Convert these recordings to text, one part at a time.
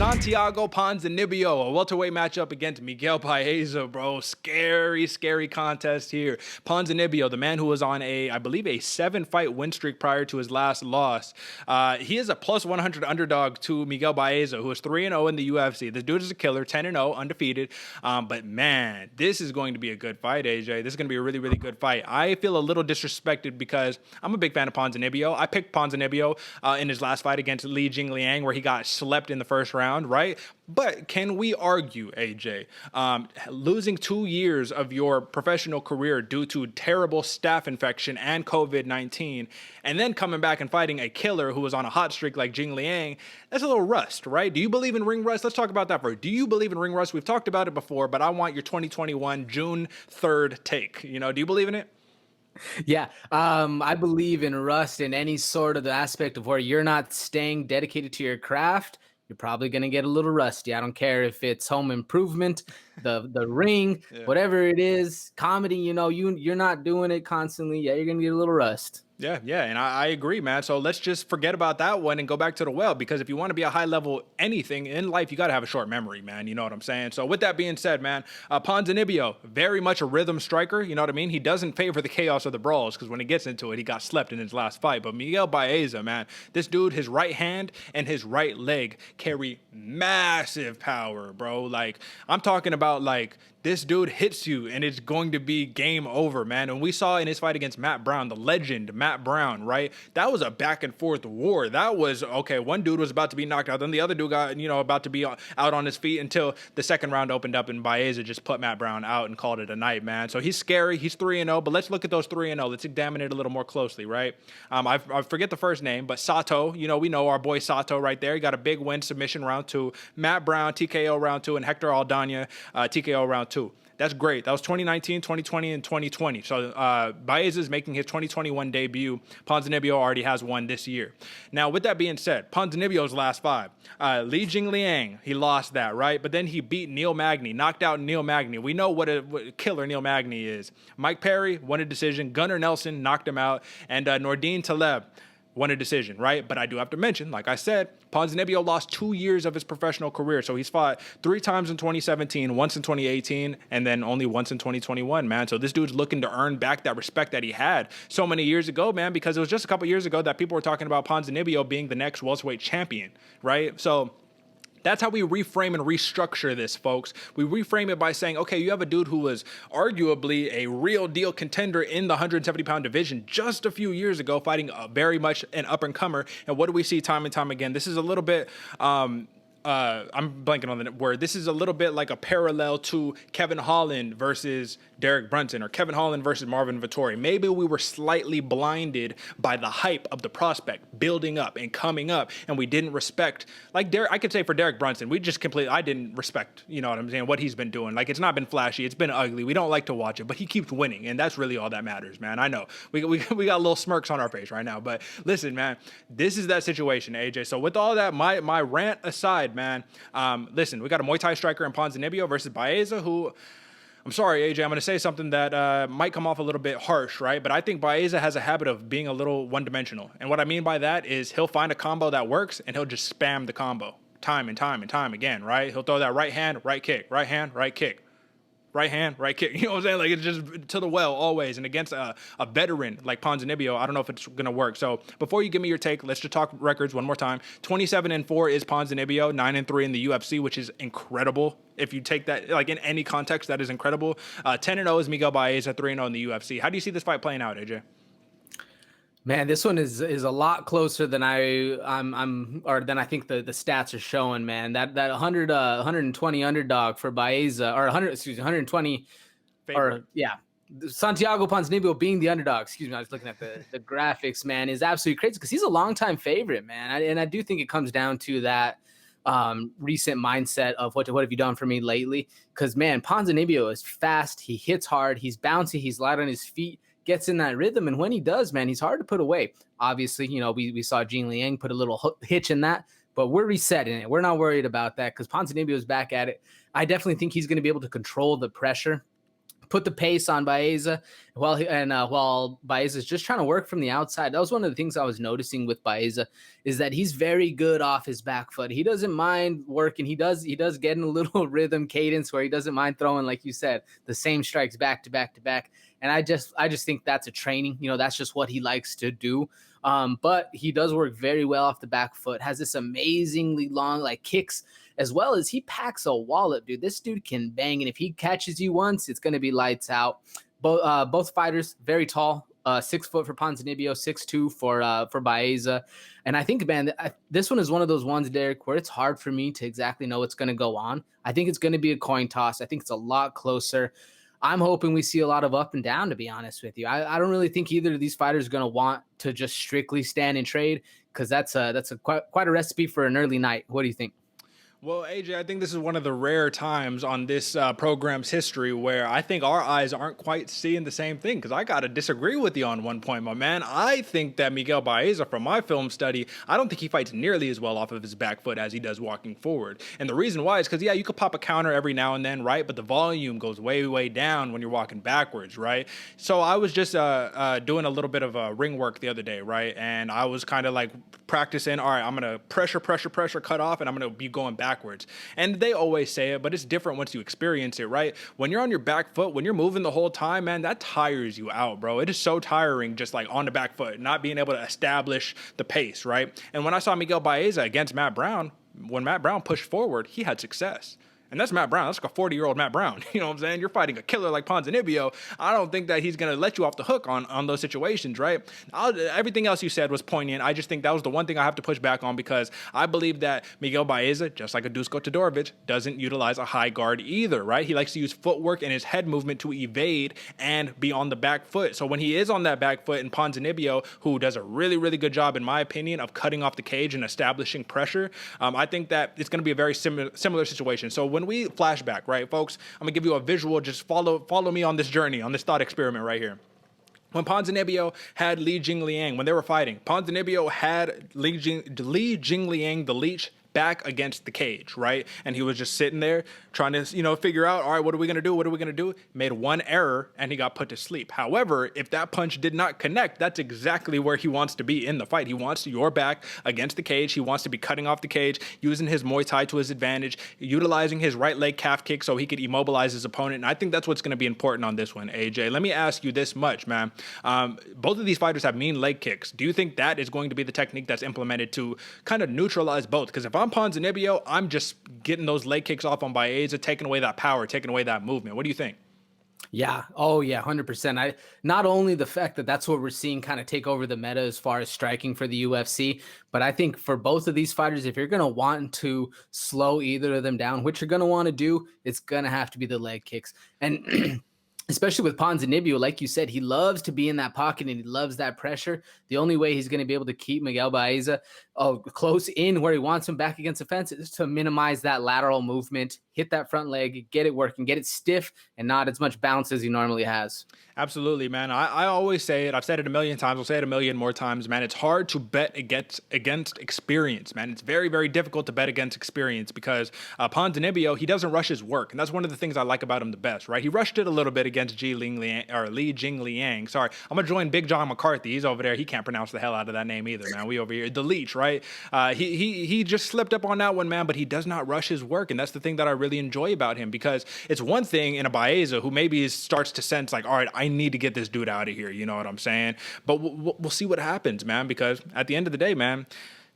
Santiago Ponzinibbio, a welterweight matchup against Miguel Baeza, bro. Scary, scary contest here. Ponzinibbio, the man who was on I believe, a 7-fight win streak prior to his last loss. He is a plus 100 underdog to Miguel Baeza, who is 3-0 in the UFC. This dude is a killer, 10-0, undefeated. But man, this is going to be a good fight, AJ. This is going to be a really, really good fight. I feel a little disrespected because I'm a big fan of Ponzinibbio. I picked Ponzinibbio in his last fight against Li Jingliang, where he got slept in the first round, right? But can we argue, AJ, losing 2 years of your professional career due to terrible staph infection and COVID-19, and then coming back and fighting a killer who was on a hot streak like Jing Liang, that's a little rust, right? Do you believe in ring rust? Let's talk about that first. Do you believe in ring rust? We've talked about it before, but I want your 2021 June 3rd take. You know, do you believe in it? Yeah, I believe in rust in any sort of the aspect of where you're not staying dedicated to your craft. You're probably going to get a little rusty. I don't care if it's home improvement, the ring, whatever it is, comedy, you know, you're not doing it constantly. Yeah, you're going to get a little rust. Yeah, and I agree, man. So let's just forget about that one and go back to the well, because if you want to be a high level anything in life, you got to have a short memory, man. You know what I'm saying? So with that being said, man, Ponzinibbio, very much a rhythm striker. You know what I mean? He doesn't favor the chaos or the brawls, because when he gets into it, he got slept in his last fight. But Miguel Baeza, man, this dude, his right hand and his right leg carry massive power, bro. Like, I'm talking about, like, this dude hits you and it's going to be game over, man. And we saw in his fight against Matt Brown, the legend Matt Brown, right? That was a back and forth war. That was, okay, one dude was about to be knocked out, then the other dude got, about to be out on his feet until the second round opened up and Baeza just put Matt Brown out and called it a night, man. So he's scary. He's 3-0, but let's look at those 3-0. Let's examine it a little more closely, right? I forget the first name, but Sato, we know our boy Sato right there. He got a big win, submission round 2. Matt Brown, TKO round 2, and Hector Aldana, TKO round 2. That's great. That was 2019, 2020, and 2020. So Baeza is making his 2021 debut. Ponzinibbio already has one this year. Now, with that being said, Ponzinibbio's last 5. Li Jingliang, he lost that, right? But then he beat Neil Magny, knocked out Neil Magny. We know what a killer Neil Magny is. Mike Perry won a decision. Gunnar Nelson knocked him out. And Nordine Taleb won a decision, right? But I do have to mention, like I said, Ponzinibbio lost 2 years of his professional career. So he's fought 3 times in 2017, once in 2018, and then only once in 2021, man. So this dude's looking to earn back that respect that he had so many years ago, man, because it was just a couple years ago that people were talking about Ponzinibbio being the next welterweight champion, right? So that's how we reframe and restructure this, folks. We reframe it by saying, okay, you have a dude who was arguably a real deal contender in the 170-pound division just a few years ago, fighting very much an up-and-comer. And what do we see time and time again? This is a little bit... I'm blanking on the word. This is a little bit like a parallel to Kevin Holland versus Derek Brunson, or Kevin Holland versus Marvin Vettori. Maybe we were slightly blinded by the hype of the prospect building up and coming up, and we didn't respect, like I could say for Derek Brunson, I didn't respect, you know what I'm saying, what he's been doing. Like, it's not been flashy, it's been ugly. We don't like to watch it, but he keeps winning, and that's really all that matters, man. I know we got little smirks on our face right now, but listen, man, this is that situation, AJ. So with all that, my rant aside, man. Listen, we got a Muay Thai striker in Ponzinibbio versus Baeza, who, I'm sorry, AJ, I'm going to say something that might come off a little bit harsh, right? But I think Baeza has a habit of being a little one-dimensional. And what I mean by that is he'll find a combo that works, and he'll just spam the combo time and time and time again, right? He'll throw that right hand, right kick, right hand, right kick. Right hand, right kick. You know what I'm saying? Like, it's just to the well always. And against a veteran like Ponzinibbio, I don't know if it's going to work. So before you give me your take, let's just talk records one more time. 27-4 is Ponzinibbio, 9-3 in the UFC, which is incredible. If you take that, like, in any context, that is incredible. 10-0 is Miguel Baeza, 3-0 in the UFC. How do you see this fight playing out, AJ? Man, this one is a lot closer than I think the stats are showing, man. That 120 underdog for Baeza, or 120 favorite. Or yeah, Santiago Ponzinibbio being the underdog. Excuse me, I was looking at the graphics, man, is absolutely crazy because he's a longtime favorite, man. And I do think it comes down to that recent mindset of what have you done for me lately? Because, man, Ponzinibbio is fast, he hits hard, he's bouncy, he's light on his feet, gets in that rhythm, and when he does, man, he's hard to put away. Obviously, we saw Jing Liang put a little hitch in that, but we're resetting it. We're not worried about that because Ponzinibbio is back at it. I definitely think he's going to be able to control the pressure, put the pace on Baeza while Baeza is just trying to work from the outside. That was one of the things I was noticing with Baeza, is that he's very good off his back foot. He doesn't mind working. He does get in a little rhythm cadence where he doesn't mind throwing, like you said, the same strikes back to back to back. And I just think that's a training. That's just what he likes to do. But he does work very well off the back foot, has this amazingly long kicks, as well as he packs a wallop, dude. This dude can bang, and if he catches you once, it's going to be lights out. Both fighters very tall, 6 foot for Ponzinibbio, 6'2" for Baeza. And I think, man, this one is one of those ones, Derek, where it's hard for me to exactly know what's going to go on. I think it's going to be a coin toss. I think it's a lot closer. I'm hoping we see a lot of up and down, to be honest with you. I don't really think either of these fighters are going to want to just strictly stand and trade, because that's quite a recipe for an early night. What do you think? Well, AJ, I think this is one of the rare times on this program's history where I think our eyes aren't quite seeing the same thing, because I got to disagree with you on one point, my man. I think that Miguel Baeza, from my film study, I don't think he fights nearly as well off of his back foot as he does walking forward. And the reason why is because, yeah, you could pop a counter every now and then, right? But the volume goes way, way down when you're walking backwards, right? So I was just doing a little bit of ring work the other day, right? And I was kind of practicing, all right, I'm going to pressure, cut off, and I'm going to be going backwards. And they always say it, but it's different once you experience it, right? When you're on your back foot, when you're moving the whole time, man, that tires you out, bro. It is so tiring just on the back foot, not being able to establish the pace, right? And when I saw Miguel Baeza against Matt Brown, when Matt Brown pushed forward, he had success. And that's Matt Brown. That's like a 40-year-old Matt Brown. You know what I'm saying? You're fighting a killer like Ponzinibbio. I don't think that he's going to let you off the hook on those situations, right? Everything else you said was poignant. I just think that was the one thing I have to push back on, because I believe that Miguel Baeza, just like a Dusko Todorovic, doesn't utilize a high guard either, right? He likes to use footwork and his head movement to evade and be on the back foot. So when he is on that back foot, and Ponzinibbio, who does a really, really good job, in my opinion, of cutting off the cage and establishing pressure, I think that it's going to be a very similar situation. So when we flashback, right, folks, I'm gonna give you a visual. Just follow me on this journey, on this thought experiment right here. When Ponzinibbio had Li Jingliang, when they were fighting, Ponzinibbio had Li Jingliang, the leech, back against the cage, right? And he was just sitting there trying to, figure out, all right, what are we going to do? What are we going to do? Made one error and he got put to sleep. However, if that punch did not connect, that's exactly where he wants to be in the fight. He wants your back against the cage. He wants to be cutting off the cage, using his Muay Thai to his advantage, utilizing his right leg calf kick so he could immobilize his opponent. And I think that's what's going to be important on this one, AJ. Let me ask you this much, man. Both of these fighters have mean leg kicks. Do you think that is going to be the technique that's implemented to kind of neutralize both? Because if I'm Ponzinibbio, I'm just getting those leg kicks off on Baeza, taking away that power, taking away that movement. What do you think? Yeah. Oh, yeah. 100%. Not only the fact that that's what we're seeing kind of take over the meta as far as striking for the UFC, but I think for both of these fighters, if you're going to want to slow either of them down, which you're going to want to do, it's going to have to be the leg kicks. And especially with Ponzinibbio, like you said, he loves to be in that pocket and he loves that pressure. The only way he's going to be able to keep Miguel Baeza close in where he wants him back against the fence is to minimize that lateral movement, hit that front leg, get it working, get it stiff, and not as much bounce as he normally has. Absolutely, man. I always say it. I've said it a million times. I'll say it a million more times, man. It's hard to bet against experience, man. It's very, very difficult to bet against experience because Ponzinibbio, he doesn't rush his work. And that's one of the things I like about him the best, right? He rushed it a little bit against Li Jingliang. Sorry, I'm going to join Big John McCarthy. He's over there. He can't pronounce the hell out of that name either, man. We over here. The Leech, right? He just slipped up on that one, man, but he does not rush his work. And that's the thing that I really enjoy about him, because it's one thing in a Baeza who maybe starts to sense like, all right, I need to get this dude out of here. You know what I'm saying? But we'll see what happens, man, because at the end of the day, man,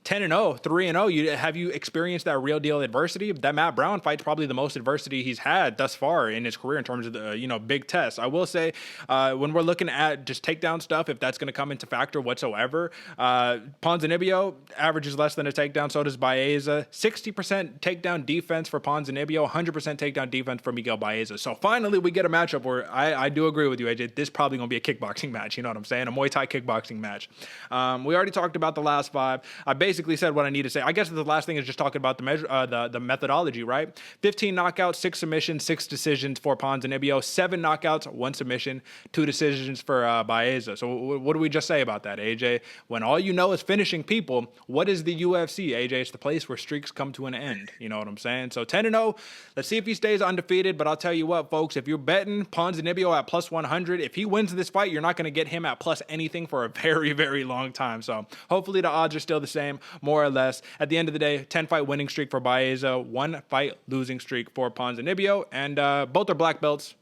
10-0, 3-0. Have you experienced that real deal adversity? That Matt Brown fight's probably the most adversity he's had thus far in his career in terms of the big tests. I will say when we're looking at just takedown stuff, if that's going to come into factor whatsoever, Ponzinibbio averages less than a takedown. So does Baeza. 60% takedown defense for Ponzinibbio, 100% takedown defense for Miguel Baeza. So finally we get a matchup where I do agree with you, AJ. This is probably going to be a kickboxing match. You know what I'm saying? A Muay Thai kickboxing match. We already talked about the last five. I basically basically said what I need to say. I guess the last thing is just talking about the measure, the methodology, right? 15 knockouts, 6 submissions, 6 decisions for Ponzinibbio, 7 knockouts, 1 submission, 2 decisions for Baeza. So what do we just say about that, AJ? When all you know is finishing people, what is the UFC, AJ? It's the place where streaks come to an end. You know what I'm saying? So 10-0. Let's see if he stays undefeated. But I'll tell you what, folks, if you're betting Ponzinibbio at plus 100, if he wins this fight, you're not going to get him at plus anything for a very, very long time. So hopefully the odds are still the same, more or less. At the end of the day, 10-fight winning streak for Baeza, 1-fight losing streak for Ponzinibbio, and both are black belts.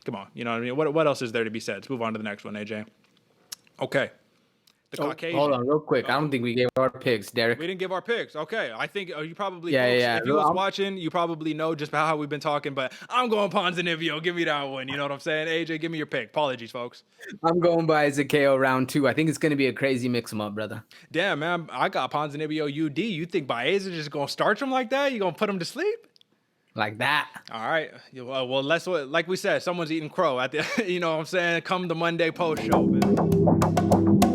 Come on, you know what I mean? What else is there to be said? Let's move on to the next one, AJ. Okay. Caucasian. Hold on, real quick. I don't think we gave our picks, Derek. We didn't give our picks. Okay. I think you probably, Yeah. if you was watching, you probably know just about how we've been talking, but I'm going Ponzinibbio. Give me that one. You know what I'm saying? AJ, give me your pick. Apologies, folks. I'm going Baeza KO round 2. I think it's going to be a crazy mix-em-up, brother. Damn, man. I got Ponzinibbio UD. You think Baeza just going to starch him like that? You going to put him to sleep? Like that. All right. Well, like we said, someone's eating crow at the, you know what I'm saying? Come the Monday post show, man.